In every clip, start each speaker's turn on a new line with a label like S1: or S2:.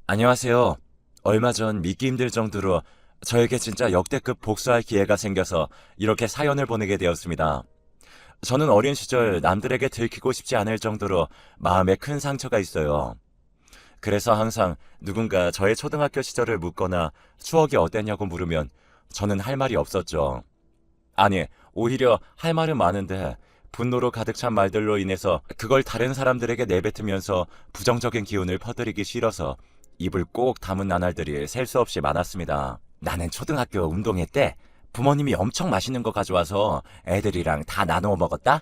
S1: 안녕하세요. 얼마 전 믿기 힘들 정도로 저에게 진짜 역대급 복수할 기회가 생겨서 이렇게 사연을 보내게 되었습니다. 저는 어린 시절 남들에게 들키고 싶지 않을 정도로 마음에 큰 상처가 있어요. 그래서 항상 누군가 저의 초등학교 시절을 묻거나 추억이 어땠냐고 물으면 저는 할 말이 없었죠. 아니, 오히려 할 말은 많은데 분노로 가득 찬 말들로 인해서 그걸 다른 사람들에게 내뱉으면서 부정적인 기운을 퍼뜨리기 싫어서 입을 꼭 다문 나날들이 셀 수 없이 많았습니다. 나는 초등학교 운동회 때 부모님이 엄청 맛있는 거 가져와서 애들이랑 다 나누어 먹었다?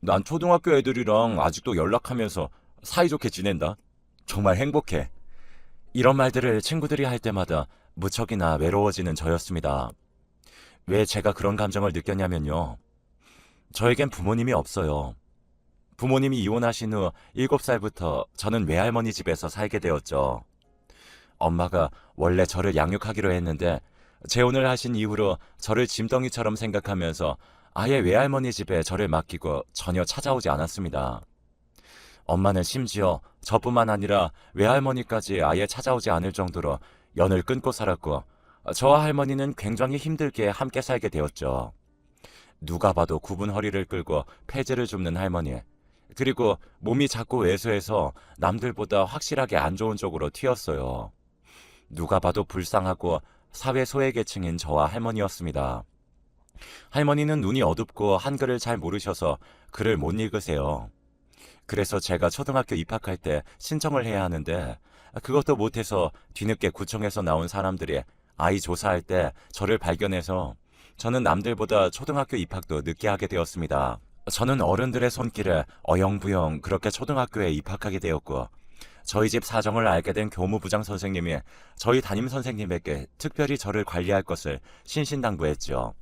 S1: 난 초등학교 애들이랑 아직도 연락하면서 사이좋게 지낸다. 정말 행복해. 이런 말들을 친구들이 할 때마다 무척이나 외로워지는 저였습니다. 왜 제가 그런 감정을 느꼈냐면요. 저에겐 부모님이 없어요. 부모님이 이혼하신 후 7살부터 저는 외할머니 집에서 살게 되었죠. 엄마가 원래 저를 양육하기로 했는데 재혼을 하신 이후로 저를 짐덩이처럼 생각하면서 아예 외할머니 집에 저를 맡기고 전혀 찾아오지 않았습니다. 엄마는 심지어 저뿐만 아니라 외할머니까지 아예 찾아오지 않을 정도로 연을 끊고 살았고 저와 할머니는 굉장히 힘들게 함께 살게 되었죠. 누가 봐도 굽은 허리를 끌고 폐지를 줍는 할머니. 그리고 몸이 자꾸 왜소해서 남들보다 확실하게 안 좋은 쪽으로 튀었어요. 누가 봐도 불쌍하고 사회 소외계층인 저와 할머니였습니다. 할머니는 눈이 어둡고 한글을 잘 모르셔서 글을 못 읽으세요. 그래서 제가 초등학교 입학할 때 신청을 해야 하는데 그것도 못해서 뒤늦게 구청에서 나온 사람들이 아이 조사할 때 저를 발견해서 저는 남들보다 초등학교 입학도 늦게 하게 되었습니다. 저는 어른들의 손길에 어영부영 그렇게 초등학교에 입학하게 되었고 저희 집 사정을 알게 된 교무부장 선생님이 저희 담임 선생님에게 특별히 저를 관리할 것을 신신당부했죠.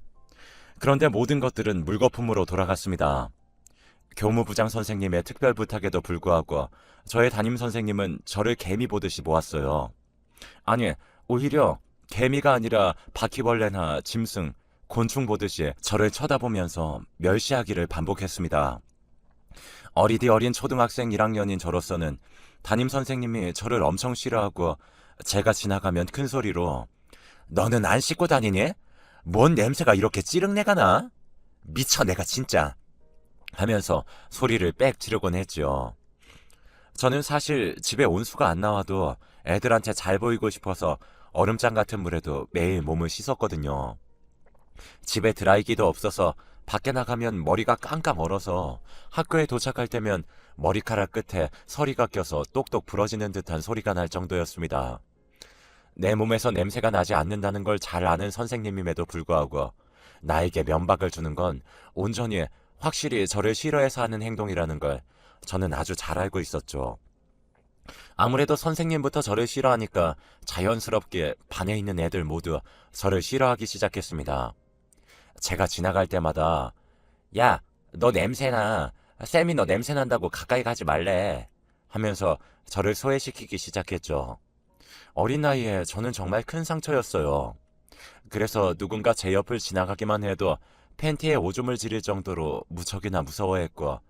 S1: 그런데 모든 것들은 물거품으로 돌아갔습니다. 교무부장 선생님의 특별 부탁에도 불구하고 저의 담임 선생님은 저를 개미 보듯이 보았어요. 아니, 오히려 개미가 아니라 바퀴벌레나 짐승, 곤충 보듯이 저를 쳐다보면서 멸시하기를 반복했습니다. 어리디 어린 초등학생 1학년인 저로서는 담임 선생님이 저를 엄청 싫어하고 제가 지나가면 큰 소리로 너는 안 씻고 다니니? 뭔 냄새가 이렇게 찌릉내가 나? 미쳐 내가 진짜 하면서 소리를 빽 지르곤 했죠. 저는 사실 집에 온수가 안 나와도 애들한테 잘 보이고 싶어서 얼음장 같은 물에도 매일 몸을 씻었거든요. 집에 드라이기도 없어서 밖에 나가면 머리가 깜깜 얼어서 학교에 도착할 때면 머리카락 끝에 서리가 껴서 똑똑 부러지는 듯한 소리가 날 정도였습니다. 내 몸에서 냄새가 나지 않는다는 걸 잘 아는 선생님임에도 불구하고 나에게 면박을 주는 건 온전히 확실히 저를 싫어해서 하는 행동이라는 걸 저는 아주 잘 알고 있었죠. 아무래도 선생님부터 저를 싫어하니까 자연스럽게 반에 있는 애들 모두 저를 싫어하기 시작했습니다. 제가 지나갈 때마다 야, 너 냄새나. 쌤이 너 냄새난다고 가까이 가지 말래. 하면서 저를 소외시키기 시작했죠. 어린 나이에 저는 정말 큰 상처였어요. 그래서 누군가 제 옆을 지나가기만 해도 팬티에 오줌을 지릴 정도로 무척이나 무서워했고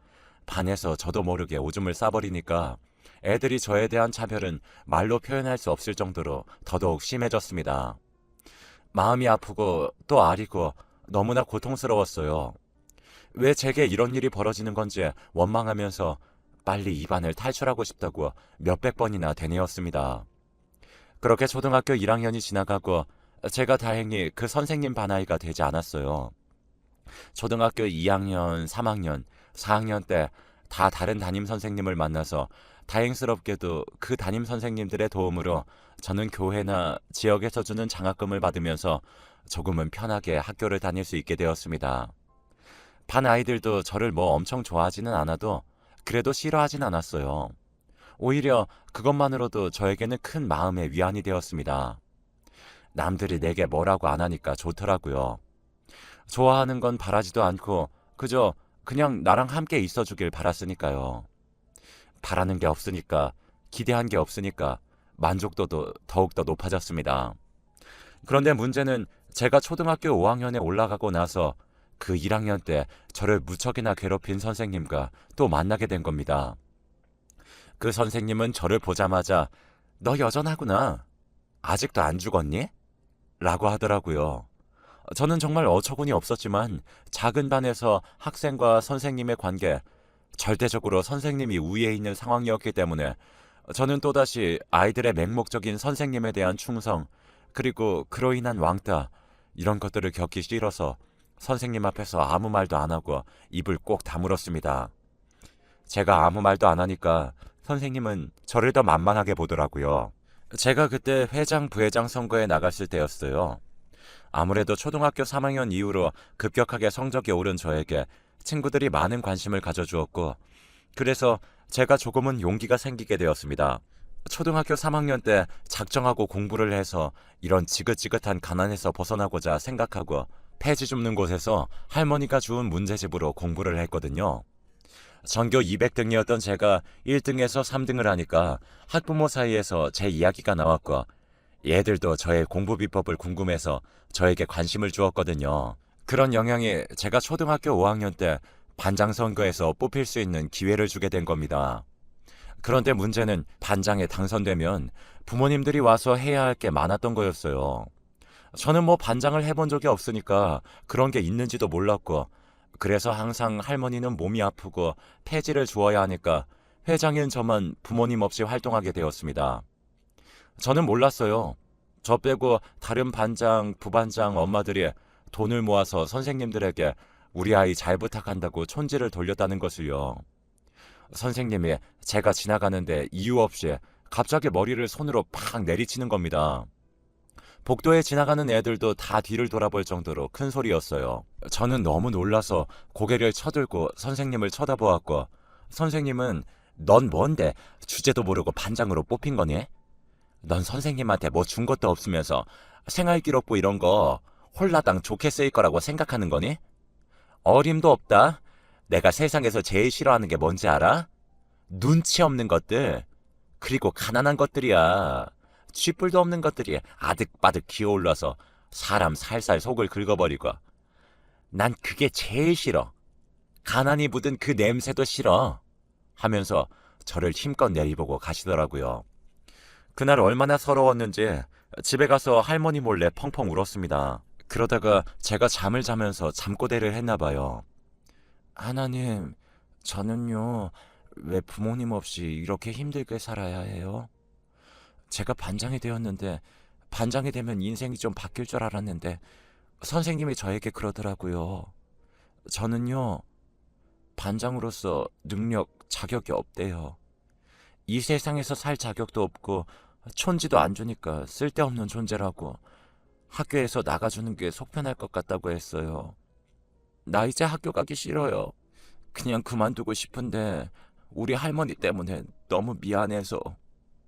S1: 반에서 저도 모르게 오줌을 싸버리니까 애들이 저에 대한 차별은 말로 표현할 수 없을 정도로 더더욱 심해졌습니다. 마음이 아프고 또 아리고 너무나 고통스러웠어요. 왜 제게 이런 일이 벌어지는 건지 원망하면서 빨리 이 반을 탈출하고 싶다고 몇백 번이나 되뇌었습니다. 그렇게 초등학교 1학년이 지나가고 제가 다행히 그 선생님 반 아이가 되지 않았어요. 초등학교 2학년, 3학년, 4학년 때 다 다른 담임 선생님을 만나서 다행스럽게도 그 담임 선생님들의 도움으로 저는 교회나 지역에서 주는 장학금을 받으면서 조금은 편하게 학교를 다닐 수 있게 되었습니다. 반 아이들도 저를 뭐 엄청 좋아하지는 않아도 그래도 싫어하진 않았어요. 오히려 그것만으로도 저에게는 큰 마음의 위안이 되었습니다. 남들이 내게 뭐라고 안 하니까 좋더라고요. 좋아하는 건 바라지도 않고 그저 그냥 나랑 함께 있어주길 바랐으니까요. 바라는 게 없으니까, 기대한 게 없으니까 만족도도 더욱더 높아졌습니다. 그런데 문제는 제가 초등학교 5학년에 올라가고 나서 그 1학년 때 저를 무척이나 괴롭힌 선생님과 또 만나게 된 겁니다. 그 선생님은 저를 보자마자 너 여전하구나. 아직도 안 죽었니? 라고 하더라고요. 저는 정말 어처구니 없었지만 작은 반에서 학생과 선생님의 관계, 절대적으로 선생님이 우위에 있는 상황이었기 때문에 저는 또다시 아이들의 맹목적인 선생님에 대한 충성, 그리고 그로 인한 왕따, 이런 것들을 겪기 싫어서 선생님 앞에서 아무 말도 안 하고 입을 꼭 다물었습니다. 제가 아무 말도 안 하니까 선생님은 저를 더 만만하게 보더라고요. 제가 그때 회장, 부회장 선거에 나갔을 때였어요. 아무래도 초등학교 3학년 이후로 급격하게 성적이 오른 저에게 친구들이 많은 관심을 가져주었고, 그래서 제가 조금은 용기가 생기게 되었습니다. 초등학교 3학년 때 작정하고 공부를 해서 이런 지긋지긋한 가난에서 벗어나고자 생각하고 폐지 줍는 곳에서 할머니가 주운 문제집으로 공부를 했거든요. 전교 200등이었던 제가 1등에서 3등을 하니까 학부모 사이에서 제 이야기가 나왔고, 얘들도 저의 공부 비법을 궁금해서 저에게 관심을 주었거든요. 그런 영향이 제가 초등학교 5학년 때 반장 선거에서 뽑힐 수 있는 기회를 주게 된 겁니다. 그런데 문제는 반장에 당선되면 부모님들이 와서 해야 할 게 많았던 거였어요. 저는 뭐 반장을 해본 적이 없으니까 그런 게 있는지도 몰랐고, 그래서 항상 할머니는 몸이 아프고 폐지를 주어야 하니까 회장인 저만 부모님 없이 활동하게 되었습니다. 저는 몰랐어요. 저 빼고 다른 반장, 부반장 엄마들이 돈을 모아서 선생님들에게 우리 아이 잘 부탁한다고 촌지를 돌렸다는 것을요. 선생님이 제가 지나가는데 이유 없이 갑자기 머리를 손으로 팍 내리치는 겁니다. 복도에 지나가는 애들도 다 뒤를 돌아볼 정도로 큰 소리였어요. 저는 너무 놀라서 고개를 쳐들고 선생님을 쳐다보았고, 선생님은 넌 뭔데 주제도 모르고 반장으로 뽑힌 거니? 넌 선생님한테 뭐 준 것도 없으면서 생활기록부 이런 거 홀라당 좋게 쓰일 거라고 생각하는 거니? 어림도 없다. 내가 세상에서 제일 싫어하는 게 뭔지 알아? 눈치 없는 것들, 그리고 가난한 것들이야. 쥐뿔도 없는 것들이 아득바득 기어올라서 사람 살살 속을 긁어버리고. 난 그게 제일 싫어. 가난이 묻은 그 냄새도 싫어. 하면서 저를 힘껏 내리보고 가시더라고요. 그날 얼마나 서러웠는지 집에 가서 할머니 몰래 펑펑 울었습니다. 그러다가 제가 잠을 자면서 잠꼬대를 했나 봐요. 하나님, 저는요, 왜 부모님 없이 이렇게 힘들게 살아야 해요? 제가 반장이 되었는데, 반장이 되면 인생이 좀 바뀔 줄 알았는데 선생님이 저에게 그러더라고요. 저는요, 반장으로서 능력, 자격이 없대요. 이 세상에서 살 자격도 없고 촌지도 안 주니까 쓸데없는 존재라고, 학교에서 나가주는 게 속편할 것 같다고 했어요. 나 이제 학교 가기 싫어요. 그냥 그만두고 싶은데 우리 할머니 때문에 너무 미안해서,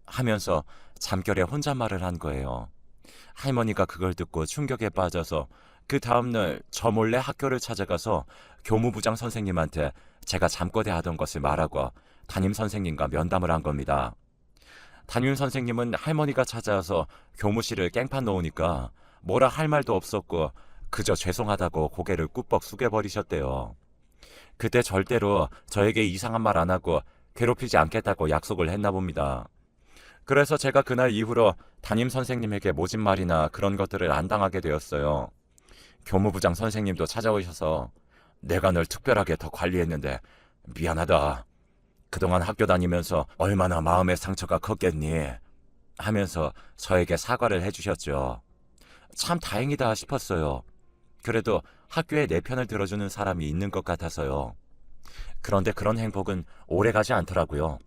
S1: 하면서 잠결에 혼잣말을 한 거예요. 할머니가 그걸 듣고 충격에 빠져서 그 다음날 저 몰래 학교를 찾아가서 교무부장 선생님한테 제가 잠꼬대 하던 것을 말하고 담임 선생님과 면담을 한 겁니다. 담임 선생님은 할머니가 찾아와서 교무실을 깽판 놓으니까 뭐라 할 말도 없었고 그저 죄송하다고 고개를 꾹뻑 숙여버리셨대요. 그때 절대로 저에게 이상한 말 안 하고 괴롭히지 않겠다고 약속을 했나 봅니다. 그래서 제가 그날 이후로 담임 선생님에게 모진말이나 그런 것들을 안 당하게 되었어요. 교무부장 선생님도 찾아오셔서 내가 널 특별하게 더 관리했는데 미안하다. 그동안 학교 다니면서 얼마나 마음의 상처가 컸겠니? 하면서 저에게 사과를 해주셨죠. 참 다행이다 싶었어요. 그래도 학교에 내 편을 들어주는 사람이 있는 것 같아서요. 그런데 그런 행복은 오래가지 않더라고요.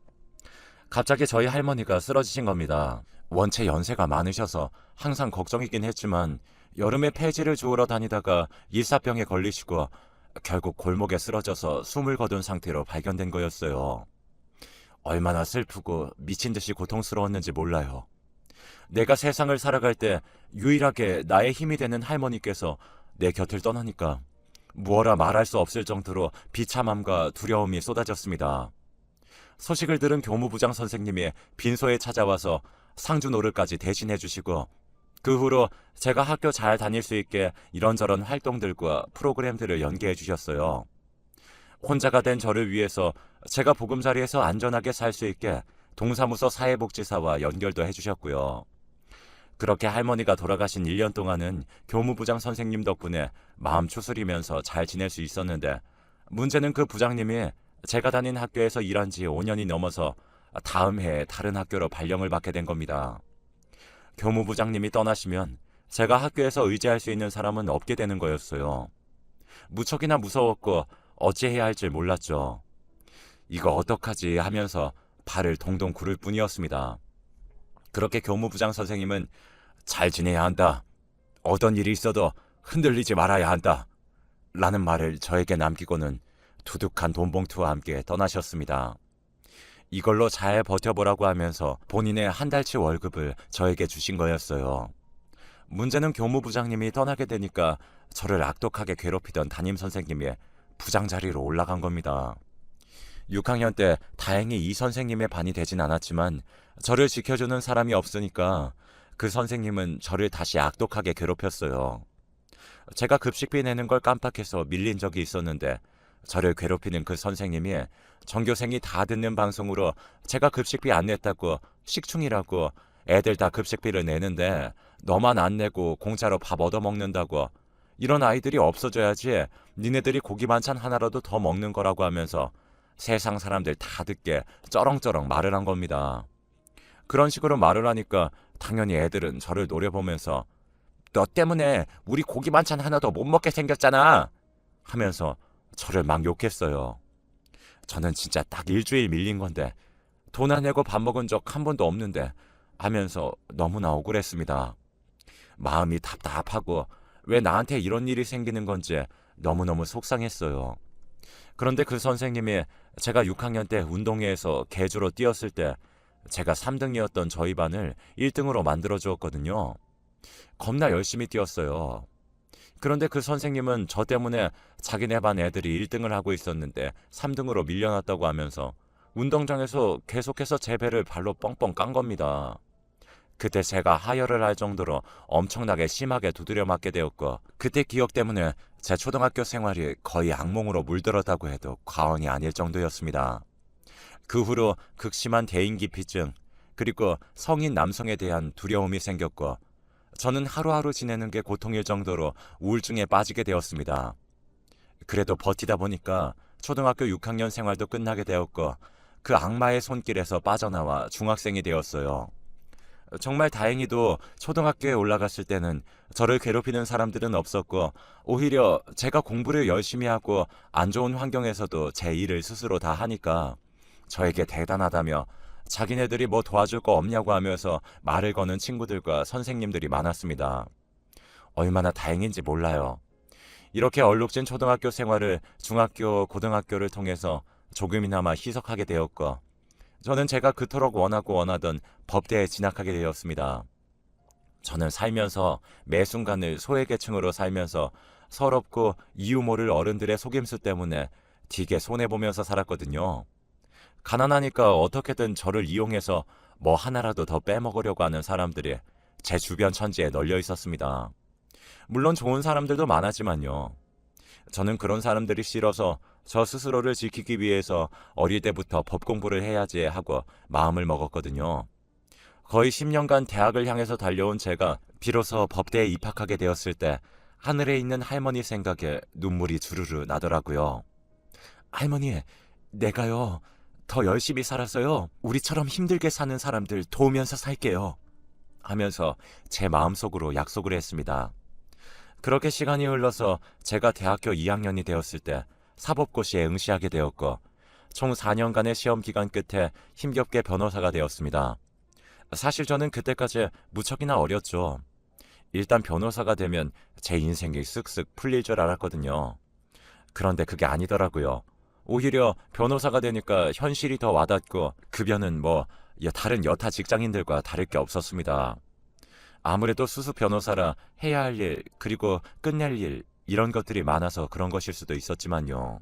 S1: 갑자기 저희 할머니가 쓰러지신 겁니다. 원체 연세가 많으셔서 항상 걱정이긴 했지만 여름에 폐지를 주우러 다니다가 일사병에 걸리시고 결국 골목에 쓰러져서 숨을 거둔 상태로 발견된 거였어요. 얼마나 슬프고 미친 듯이 고통스러웠는지 몰라요. 내가 세상을 살아갈 때 유일하게 나의 힘이 되는 할머니께서 내 곁을 떠나니까 무어라 말할 수 없을 정도로 비참함과 두려움이 쏟아졌습니다. 소식을 들은 교무부장 선생님이 빈소에 찾아와서 상주노릇까지 대신해 주시고, 그 후로 제가 학교 잘 다닐 수 있게 이런저런 활동들과 프로그램들을 연계해 주셨어요. 혼자가 된 저를 위해서 제가 보금자리에서 안전하게 살 수 있게 동사무소 사회복지사와 연결도 해주셨고요. 그렇게 할머니가 돌아가신 1년 동안은 교무부장 선생님 덕분에 마음 추스리면서 잘 지낼 수 있었는데, 문제는 그 부장님이 제가 다닌 학교에서 일한 지 5년이 넘어서 다음 해에 다른 학교로 발령을 받게 된 겁니다. 교무부장님이 떠나시면 제가 학교에서 의지할 수 있는 사람은 없게 되는 거였어요. 무척이나 무서웠고 어찌해야 할지 몰랐죠. 이거 어떡하지 하면서 발을 동동 구를 뿐이었습니다. 그렇게 교무부장 선생님은 잘 지내야 한다. 어떤 일이 있어도 흔들리지 말아야 한다. 라는 말을 저에게 남기고는 두둑한 돈봉투와 함께 떠나셨습니다. 이걸로 잘 버텨보라고 하면서 본인의 한 달치 월급을 저에게 주신 거였어요. 문제는 교무부장님이 떠나게 되니까 저를 악독하게 괴롭히던 담임선생님이 부장 자리로 올라간 겁니다. 6학년 때 다행히 이 선생님의 반이 되진 않았지만 저를 지켜주는 사람이 없으니까 그 선생님은 저를 다시 악독하게 괴롭혔어요. 제가 급식비 내는 걸 깜빡해서 밀린 적이 있었는데 저를 괴롭히는 그 선생님이 전교생이 다 듣는 방송으로 제가 급식비 안 냈다고, 식충이라고, 애들 다 급식비를 내는데 너만 안 내고 공짜로 밥 얻어먹는다고, 이런 아이들이 없어져야지 니네들이 고기 반찬 하나라도 더 먹는 거라고 하면서 세상 사람들 다 듣게 쩌렁쩌렁 말을 한 겁니다. 그런 식으로 말을 하니까 당연히 애들은 저를 노려보면서 너 때문에 우리 고기 반찬 하나도 못 먹게 생겼잖아 하면서 저를 막 욕했어요. 저는 진짜 딱 일주일 밀린 건데 돈 안 내고 밥 먹은 적 한 번도 없는데 하면서 너무나 억울했습니다. 마음이 답답하고 왜 나한테 이런 일이 생기는 건지 너무너무 속상했어요. 그런데 그 선생님이 제가 6학년 때 운동회에서 계주로 뛰었을 때 제가 3등이었던 저희 반을 1등으로 만들어 주었거든요. 겁나 열심히 뛰었어요. 그런데 그 선생님은 저 때문에 자기네 반 애들이 1등을 하고 있었는데 3등으로 밀려났다고 하면서 운동장에서 계속해서 제 배를 발로 뻥뻥 깐 겁니다. 그때 제가 하혈을 할 정도로 엄청나게 심하게 두드려 맞게 되었고, 그때 기억 때문에 제 초등학교 생활이 거의 악몽으로 물들었다고 해도 과언이 아닐 정도였습니다. 그 후로 극심한 대인기피증, 그리고 성인 남성에 대한 두려움이 생겼고, 저는 하루하루 지내는 게 고통일 정도로 우울증에 빠지게 되었습니다. 그래도 버티다 보니까 초등학교 6학년 생활도 끝나게 되었고, 그 악마의 손길에서 빠져나와 중학생이 되었어요. 정말 다행히도 초등학교에 올라갔을 때는 저를 괴롭히는 사람들은 없었고, 오히려 제가 공부를 열심히 하고 안 좋은 환경에서도 제 일을 스스로 다 하니까 저에게 대단하다며 자기네들이 뭐 도와줄 거 없냐고 하면서 말을 거는 친구들과 선생님들이 많았습니다. 얼마나 다행인지 몰라요. 이렇게 얼룩진 초등학교 생활을 중학교, 고등학교를 통해서 조금이나마 희석하게 되었고, 저는 제가 그토록 원하고 원하던 법대에 진학하게 되었습니다. 저는 살면서 매 순간을 소외계층으로 살면서 서럽고 이유 모를 어른들의 속임수 때문에 되게 손해보면서 살았거든요. 가난하니까 어떻게든 저를 이용해서 뭐 하나라도 더 빼먹으려고 하는 사람들이 제 주변 천지에 널려 있었습니다. 물론 좋은 사람들도 많았지만요. 저는 그런 사람들이 싫어서 저 스스로를 지키기 위해서 어릴 때부터 법 공부를 해야지 하고 마음을 먹었거든요. 거의 10년간 대학을 향해서 달려온 제가 비로소 법대에 입학하게 되었을 때 하늘에 있는 할머니 생각에 눈물이 주르르 나더라고요. 할머니, 내가요 더 열심히 살아서요 우리처럼 힘들게 사는 사람들 도우면서 살게요 하면서 제 마음속으로 약속을 했습니다. 그렇게 시간이 흘러서 제가 대학교 2학년이 되었을 때 사법고시에 응시하게 되었고, 총 4년간의 시험 기간 끝에 힘겹게 변호사가 되었습니다. 사실 저는 그때까지 무척이나 어렸죠. 일단 변호사가 되면 제 인생이 쓱쓱 풀릴 줄 알았거든요. 그런데 그게 아니더라고요. 오히려 변호사가 되니까 현실이 더 와닿고 급여는 뭐 다른 여타 직장인들과 다를 게 없었습니다. 아무래도 수습 변호사라 해야 할 일, 그리고 끝낼 일, 이런 것들이 많아서 그런 것일 수도 있었지만요.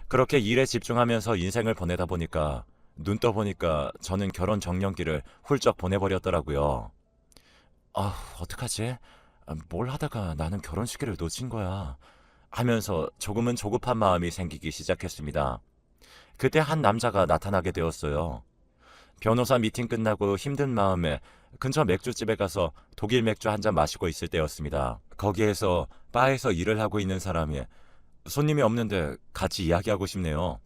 S1: 그렇게 일에 집중하면서 인생을 보내다 보니까 눈 떠보니까 저는 결혼 정년기를 훌쩍 보내버렸더라고요. 어떡하지? 뭘 하다가 나는 결혼 시기를 놓친 거야 하면서 조금은 조급한 마음이 생기기 시작했습니다. 그때 한 남자가 나타나게 되었어요. 변호사 미팅 끝나고 힘든 마음에 근처 맥주집에 가서 독일 맥주 한 잔 마시고 있을 때였습니다. 거기에서 바에서 일을 하고 있는 사람이 손님이 없는데 같이 이야기하고 싶네요.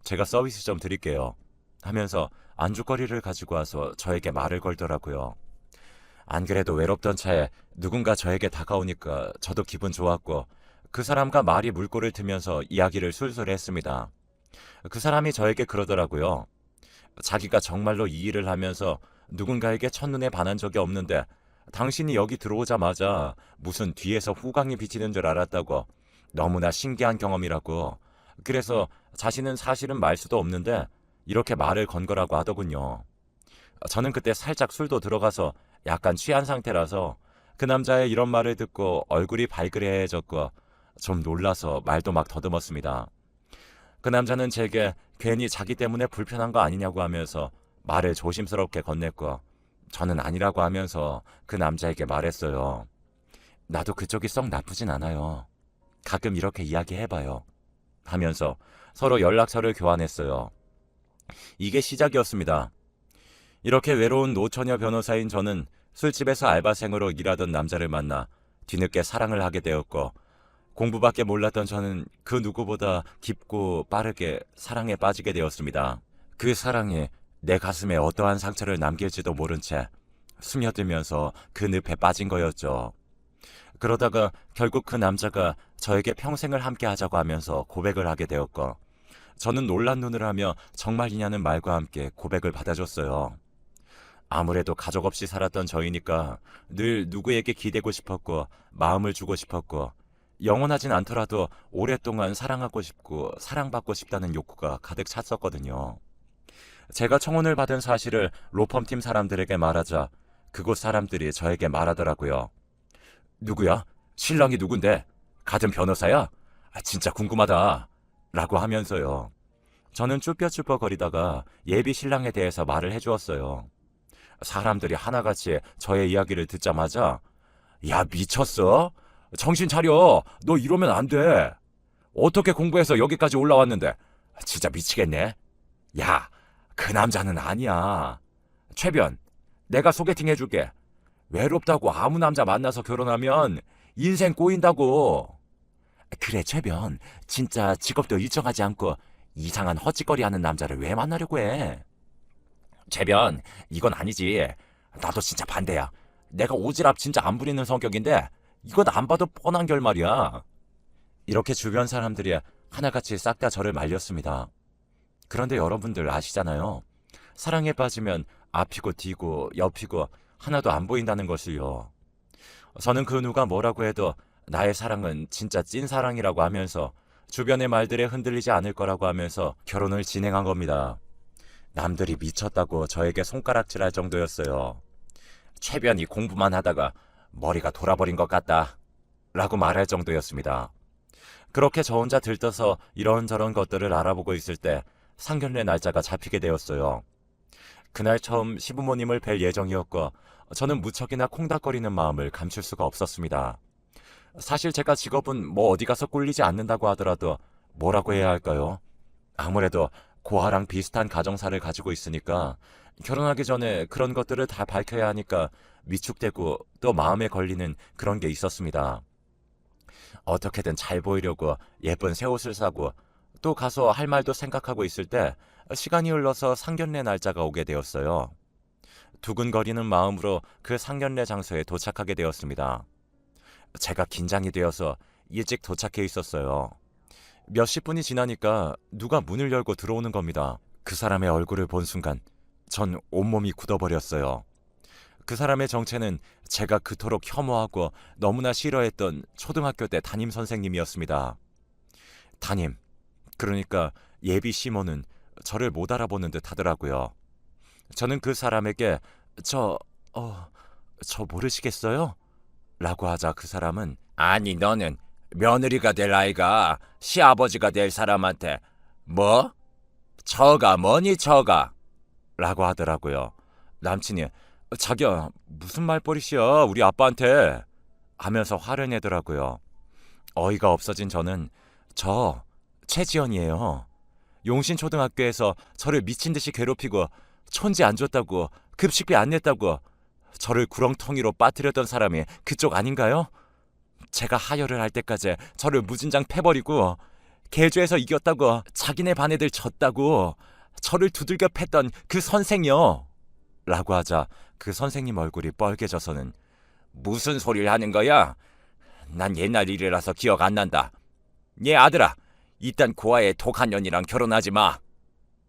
S1: 제가 서비스 좀 드릴게요. 하면서 안주거리를 가지고 와서 저에게 말을 걸더라고요. 안 그래도 외롭던 차에 누군가 저에게 다가오니까 저도 기분 좋았고 그 사람과 말이 물꼬를 트면서 이야기를 술술 했습니다. 그 사람이 저에게 그러더라고요. 자기가 정말로 이 일을 하면서 누군가에게 첫눈에 반한 적이 없는데 당신이 여기 들어오자마자 무슨 뒤에서 후광이 비치는 줄 알았다고. 너무나 신기한 경험이라고. 그래서 자신은 사실은 말 수도 없는데 이렇게 말을 건 거라고 하더군요. 저는 그때 살짝 술도 들어가서 약간 취한 상태라서 그 남자의 이런 말을 듣고 얼굴이 발그레해졌고 좀 놀라서 말도 막 더듬었습니다. 그 남자는 제게 괜히 자기 때문에 불편한 거 아니냐고 하면서 말을 조심스럽게 건넸고 저는 아니라고 하면서 그 남자에게 말했어요. 나도 그쪽이 썩 나쁘진 않아요. 가끔 이렇게 이야기해봐요. 하면서 서로 연락처를 교환했어요. 이게 시작이었습니다. 이렇게 외로운 노처녀 변호사인 저는 술집에서 알바생으로 일하던 남자를 만나 뒤늦게 사랑을 하게 되었고 공부밖에 몰랐던 저는 그 누구보다 깊고 빠르게 사랑에 빠지게 되었습니다. 그 사랑이 내 가슴에 어떠한 상처를 남길지도 모른 채 스며들면서 그 늪에 빠진 거였죠. 그러다가 결국 그 남자가 저에게 평생을 함께 하자고 하면서 고백을 하게 되었고 저는 놀란 눈을 하며 정말이냐는 말과 함께 고백을 받아줬어요. 아무래도 가족 없이 살았던 저이니까 늘 누구에게 기대고 싶었고 마음을 주고 싶었고 영원하진 않더라도 오랫동안 사랑하고 싶고 사랑받고 싶다는 욕구가 가득 찼었거든요. 제가 청혼을 받은 사실을 로펌팀 사람들에게 말하자 그곳 사람들이 저에게 말하더라고요. 누구야? 신랑이 누군데? 같은 변호사야? 진짜 궁금하다. 라고 하면서요. 저는 쭈뼛쭈뼛거리다가 예비 신랑에 대해서 말을 해주었어요. 사람들이 하나같이 저의 이야기를 듣자마자 야 미쳤어? 정신 차려. 너 이러면 안 돼. 어떻게 공부해서 여기까지 올라왔는데. 진짜 미치겠네. 야, 그 남자는 아니야. 최변, 내가 소개팅 해줄게. 외롭다고 아무 남자 만나서 결혼하면 인생 꼬인다고. 그래 최변, 진짜 직업도 일정하지 않고 이상한 헛짓거리 하는 남자를 왜 만나려고 해? 최변, 이건 아니지. 나도 진짜 반대야. 내가 오지랖 진짜 안 부리는 성격인데 이건 안 봐도 뻔한 결말이야. 이렇게 주변 사람들이 하나같이 싹 다 저를 말렸습니다. 그런데 여러분들 아시잖아요. 사랑에 빠지면 앞이고 뒤고 옆이고 하나도 안 보인다는 것을요. 저는 그 누가 뭐라고 해도 나의 사랑은 진짜 찐 사랑이라고 하면서 주변의 말들에 흔들리지 않을 거라고 하면서 결혼을 진행한 겁니다. 남들이 미쳤다고 저에게 손가락질할 정도였어요. 최변이 공부만 하다가 머리가 돌아버린 것 같다 라고 말할 정도였습니다. 그렇게 저 혼자 들떠서 이런저런 것들을 알아보고 있을 때 상견례 날짜가 잡히게 되었어요. 그날 처음 시부모님을 뵐 예정이었고 저는 무척이나 콩닥거리는 마음을 감출 수가 없었습니다. 사실 제가 직업은 뭐 어디 가서 꿀리지 않는다고 하더라도 뭐라고 해야 할까요? 아무래도 고아랑 비슷한 가정사를 가지고 있으니까 결혼하기 전에 그런 것들을 다 밝혀야 하니까 위축되고 또 마음에 걸리는 그런 게 있었습니다. 어떻게든 잘 보이려고 예쁜 새 옷을 사고 또 가서 할 말도 생각하고 있을 때 시간이 흘러서 상견례 날짜가 오게 되었어요. 두근거리는 마음으로 그 상견례 장소에 도착하게 되었습니다. 제가 긴장이 되어서 일찍 도착해 있었어요. 몇십 분이 지나니까 누가 문을 열고 들어오는 겁니다. 그 사람의 얼굴을 본 순간 전 온몸이 굳어버렸어요. 그 사람의 정체는 제가 그토록 혐오하고 너무나 싫어했던 초등학교 때 담임 선생님이었습니다. 담임, 그러니까 예비 시모는 저를 못 알아보는 듯 하더라고요. 저는 그 사람에게 저 모르시겠어요? 라고 하자 그 사람은 아니 너는 며느리가 될 아이가 시아버지가 될 사람한테 뭐? 처가 뭐니 처가? 라고 하더라고요. 남친이 자기야 무슨 말버릇이야 우리 아빠한테 하면서 화를 내더라고요. 어이가 없어진 저는 저 최지연이에요. 용신초등학교에서 저를 미친 듯이 괴롭히고 천지 안 줬다고, 급식비 안 냈다고 저를 구렁텅이로 빠뜨렸던 사람이 그쪽 아닌가요? 제가 하혈을 할 때까지 저를 무진장 패버리고 계주에서 이겼다고 자기네 반 애들 졌다고 저를 두들겨 팼던 그 선생이요. 라고 하자 그 선생님 얼굴이 뻘개져서는 무슨 소리를 하는 거야? 난 옛날 일이라서 기억 안 난다. 얘 아들아, 이딴 고아의 독한 년이랑 결혼하지 마.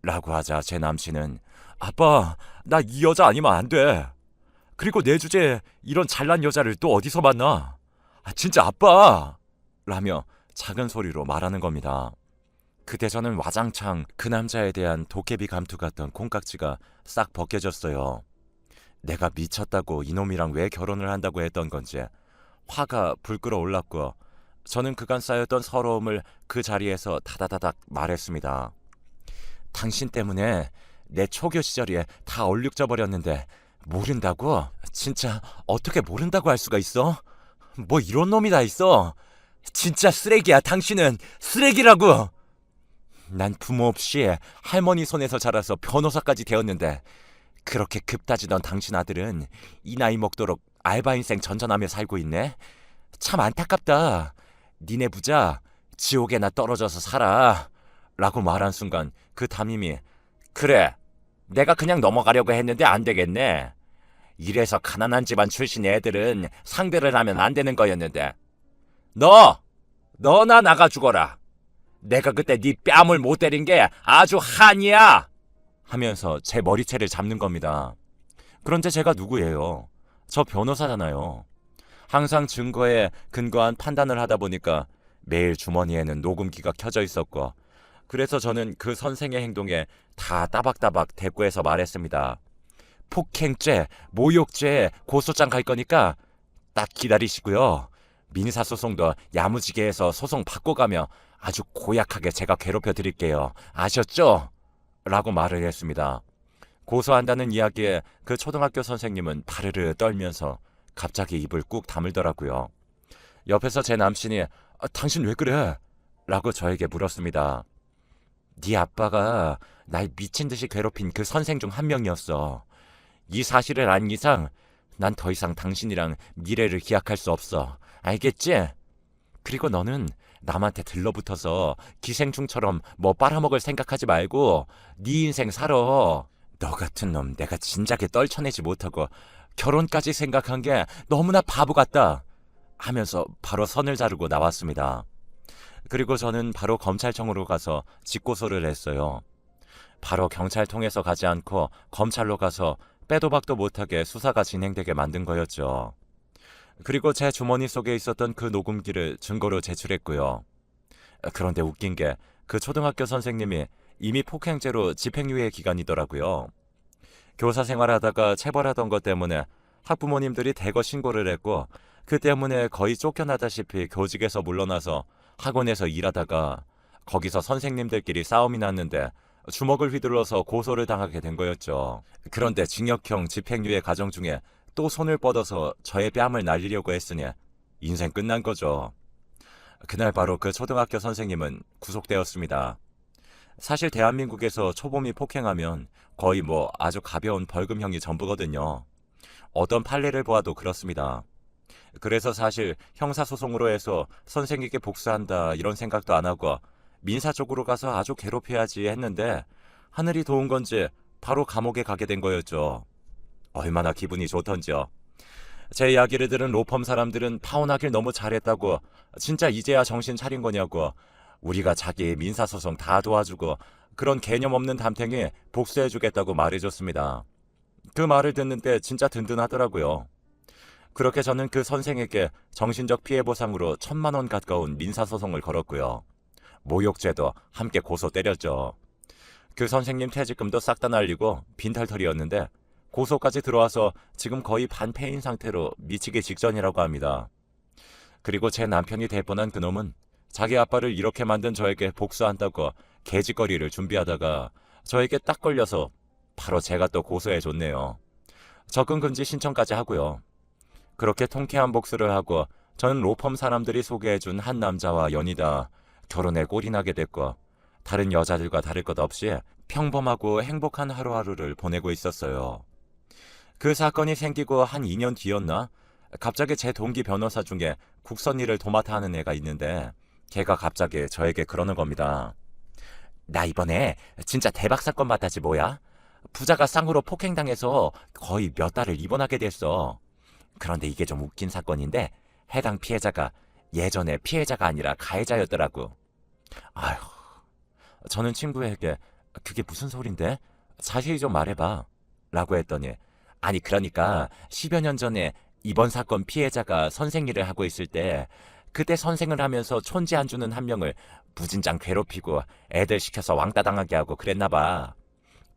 S1: 라고 하자 제 남친은 아빠, 나 이 여자 아니면 안 돼. 그리고 내 주제에 이런 잘난 여자를 또 어디서 만나? 진짜 아빠! 라며 작은 소리로 말하는 겁니다. 그때 저는 와장창 그 남자에 대한 도깨비 감투 같던 콩깍지가 싹 벗겨졌어요. 내가 미쳤다고 이놈이랑 왜 결혼을 한다고 했던 건지 화가 불끓어 올랐고 저는 그간 쌓였던 서러움을 그 자리에서 다다다닥 말했습니다. 당신 때문에 내 초교 시절이 다 얼룩져 버렸는데 모른다고? 진짜 어떻게 모른다고 할 수가 있어? 뭐 이런 놈이 다 있어. 진짜 쓰레기야. 당신은 쓰레기라고. 난 부모 없이 할머니 손에서 자라서 변호사까지 되었는데 그렇게 급 따지던 당신 아들은 이 나이 먹도록 알바 인생 전전하며 살고 있네. 참 안타깝다. 니네 부자 지옥에나 떨어져서 살아. 라고 말한 순간 그 담임이 그래, 내가 그냥 넘어가려고 했는데 안 되겠네. 이래서 가난한 집안 출신 애들은 상대를 하면 안 되는 거였는데 너나 나가 죽어라. 내가 그때 네 뺨을 못 때린 게 아주 한이야. 하면서 제 머리채를 잡는 겁니다. 그런데 제가 누구예요? 저 변호사잖아요. 항상 증거에 근거한 판단을 하다 보니까 매일 주머니에는 녹음기가 켜져 있었고 그래서 저는 그 선생의 행동에 다 따박따박 대꾸해서 말했습니다. 폭행죄, 모욕죄 고소장 갈 거니까 딱 기다리시고요. 민사소송도 야무지게 해서 소송 바꿔가며 아주 고약하게 제가 괴롭혀 드릴게요. 아셨죠? 라고 말을 했습니다. 고소한다는 이야기에 그 초등학교 선생님은 파르르 떨면서 갑자기 입을 꾹 다물더라고요. 옆에서 제 남친이 당신 왜 그래? 라고 저에게 물었습니다. 네 아빠가 날 미친 듯이 괴롭힌 그 선생 중 한 명이었어. 이 사실을 안 이상 난 더 이상 당신이랑 미래를 기약할 수 없어. 알겠지? 그리고 너는 남한테 들러붙어서 기생충처럼 뭐 빨아먹을 생각하지 말고 네 인생 살아. 너 같은 놈 내가 진작에 떨쳐내지 못하고 결혼까지 생각한 게 너무나 바보 같다. 하면서 바로 선을 자르고 나왔습니다. 그리고 저는 바로 검찰청으로 가서 직고소를 했어요. 바로 경찰통해서 가지 않고 검찰로 가서 빼도 박도 못하게 수사가 진행되게 만든 거였죠. 그리고 제 주머니 속에 있었던 그 녹음기를 증거로 제출했고요. 그런데 웃긴 게 그 초등학교 선생님이 이미 폭행죄로 집행유예 기간이더라고요. 교사 생활하다가 체벌하던 것 때문에 학부모님들이 대거 신고를 했고 그 때문에 거의 쫓겨나다시피 교직에서 물러나서 학원에서 일하다가 거기서 선생님들끼리 싸움이 났는데 주먹을 휘둘러서 고소를 당하게 된 거였죠. 그런데 징역형 집행유예 과정 중에 또 손을 뻗어서 저의 뺨을 날리려고 했으니 인생 끝난 거죠. 그날 바로 그 초등학교 선생님은 구속되었습니다. 사실 대한민국에서 초범이 폭행하면 거의 뭐 아주 가벼운 벌금형이 전부거든요. 어떤 판례를 보아도 그렇습니다. 그래서 사실 형사소송으로 해서 선생님께 복수한다 이런 생각도 안 하고 민사 쪽으로 가서 아주 괴롭혀야지 했는데 하늘이 도운 건지 바로 감옥에 가게 된 거였죠. 얼마나 기분이 좋던지요. 제 이야기를 들은 로펌 사람들은 파혼하길 너무 잘했다고 진짜 이제야 정신 차린 거냐고 우리가 자기 민사소송 다 도와주고 그런 개념 없는 담탱이 복수해주겠다고 말해줬습니다. 그 말을 듣는데 진짜 든든하더라고요. 그렇게 저는 그 선생에게 정신적 피해 보상으로 1,000만 원 가까운 민사소송을 걸었고요. 모욕죄도 함께 고소 때렸죠. 그 선생님 퇴직금도 싹 다 날리고 빈털털이었는데 고소까지 들어와서 지금 거의 반폐인 상태로 미치기 직전이라고 합니다. 그리고 제 남편이 될 뻔한 그놈은 자기 아빠를 이렇게 만든 저에게 복수한다고 개짓거리를 준비하다가 저에게 딱 걸려서 바로 제가 또 고소해줬네요. 접근금지 신청까지 하고요. 그렇게 통쾌한 복수를 하고 저는 로펌 사람들이 소개해준 한 남자와 연이다 결혼에 꼴이 나게 됐고 다른 여자들과 다를 것 없이 평범하고 행복한 하루하루를 보내고 있었어요. 그 사건이 생기고 한 2년 뒤였나? 갑자기 제 동기 변호사 중에 국선 일을 도맡아 하는 애가 있는데 걔가 갑자기 저에게 그러는 겁니다. 나 이번에 진짜 대박 사건 봤다지 뭐야? 부자가 쌍으로 폭행당해서 거의 몇 달을 입원하게 됐어. 그런데 이게 좀 웃긴 사건인데 해당 피해자가 예전에 피해자가 아니라 가해자였더라고. 아휴, 저는 친구에게 그게 무슨 소린데? 자세히 좀 말해봐. 라고 했더니 아니 그러니까 10여 년 전에 이번 사건 피해자가 선생 일을 하고 있을 때 그때 선생을 하면서 촌지 안 주는 한 명을 무진장 괴롭히고 애들 시켜서 왕따 당하게 하고 그랬나 봐.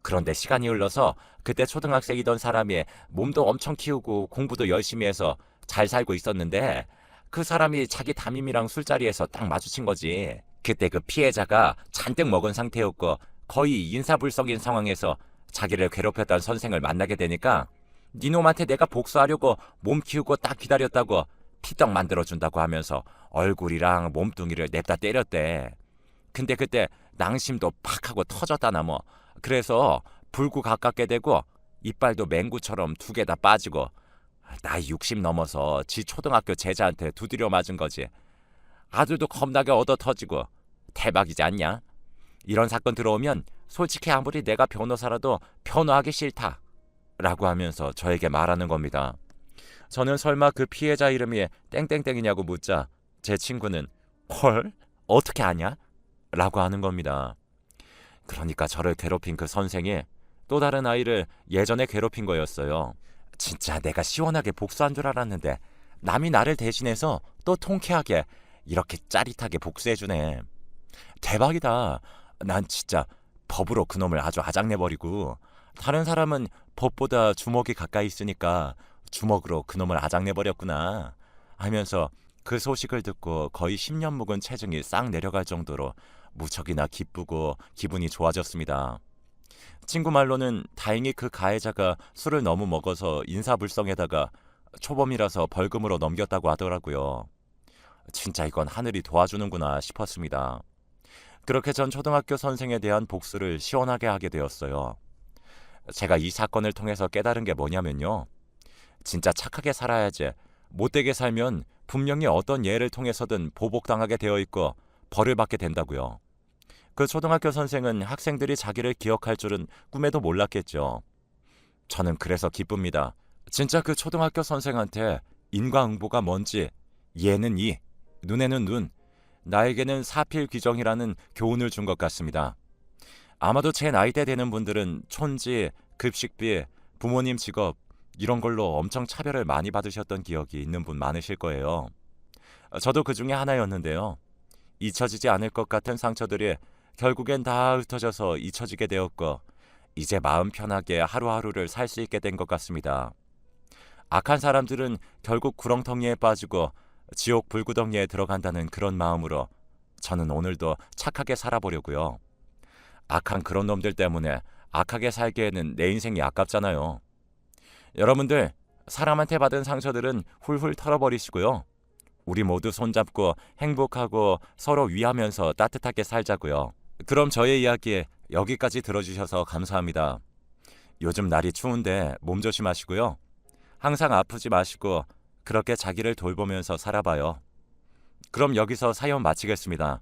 S1: 그런데 시간이 흘러서 그때 초등학생이던 사람이 몸도 엄청 키우고 공부도 열심히 해서 잘 살고 있었는데 그 사람이 자기 담임이랑 술자리에서 딱 마주친 거지. 그때 그 피해자가 잔뜩 먹은 상태였고 거의 인사불성인 상황에서 자기를 괴롭혔던 선생을 만나게 되니까 니놈한테 내가 복수하려고 몸 키우고 딱 기다렸다고 피떡 만들어준다고 하면서 얼굴이랑 몸뚱이를 냅다 때렸대. 근데 그때 낭심도 팍 하고 터졌다나 뭐. 그래서 불구 가깝게 되고 이빨도 맹구처럼 2개 다 빠지고 나이 60 넘어서 지 초등학교 제자한테 두드려 맞은 거지. 아들도 겁나게 얻어 터지고 대박이지 않냐? 이런 사건 들어오면 솔직히 아무리 내가 변호사라도 변호하기 싫다 라고 하면서 저에게 말하는 겁니다. 저는 설마 그 피해자 이름이 땡땡땡이냐고 묻자 제 친구는 헐? 어떻게 아냐? 라고 하는 겁니다. 그러니까 저를 괴롭힌 그 선생이 또 다른 아이를 예전에 괴롭힌 거였어요. 진짜 내가 시원하게 복수한 줄 알았는데 남이 나를 대신해서 또 통쾌하게 이렇게 짜릿하게 복수해주네. 대박이다. 난 진짜 법으로 그놈을 아주 아작내버리고 다른 사람은 법보다 주먹이 가까이 있으니까 주먹으로 그놈을 아작내버렸구나 하면서 그 소식을 듣고 거의 10년 묵은 체중이 싹 내려갈 정도로 무척이나 기쁘고 기분이 좋아졌습니다. 친구 말로는 다행히 그 가해자가 술을 너무 먹어서 인사불성에다가 초범이라서 벌금으로 넘겼다고 하더라고요. 진짜 이건 하늘이 도와주는구나 싶었습니다. 그렇게 전 초등학교 선생에 대한 복수를 시원하게 하게 되었어요. 제가 이 사건을 통해서 깨달은 게 뭐냐면요. 진짜 착하게 살아야지 못되게 살면 분명히 어떤 예를 통해서든 보복당하게 되어 있고 벌을 받게 된다고요. 그 초등학교 선생은 학생들이 자기를 기억할 줄은 꿈에도 몰랐겠죠. 저는 그래서 기쁩니다. 진짜 그 초등학교 선생한테 인과응보가 뭔지 예는 이, 눈에는 눈, 나에게는 사필귀정이라는 교훈을 준 것 같습니다. 아마도 제 나이대 되는 분들은 촌지, 급식비, 부모님 직업 이런 걸로 엄청 차별을 많이 받으셨던 기억이 있는 분 많으실 거예요. 저도 그 중에 하나였는데요. 잊혀지지 않을 것 같은 상처들이 결국엔 다 흩어져서 잊혀지게 되었고 이제 마음 편하게 하루하루를 살 수 있게 된 것 같습니다. 악한 사람들은 결국 구렁텅이에 빠지고 지옥 불구덩이에 들어간다는 그런 마음으로 저는 오늘도 착하게 살아보려고요. 악한 그런 놈들 때문에 악하게 살기에는 내 인생이 아깝잖아요. 여러분들 사람한테 받은 상처들은 훌훌 털어버리시고요. 우리 모두 손잡고 행복하고 서로 위하면서 따뜻하게 살자고요. 그럼 저의 이야기 여기까지 들어주셔서 감사합니다. 요즘 날이 추운데 몸 조심하시고요. 항상 아프지 마시고 그렇게 자기를 돌보면서 살아봐요. 그럼 여기서 사연 마치겠습니다.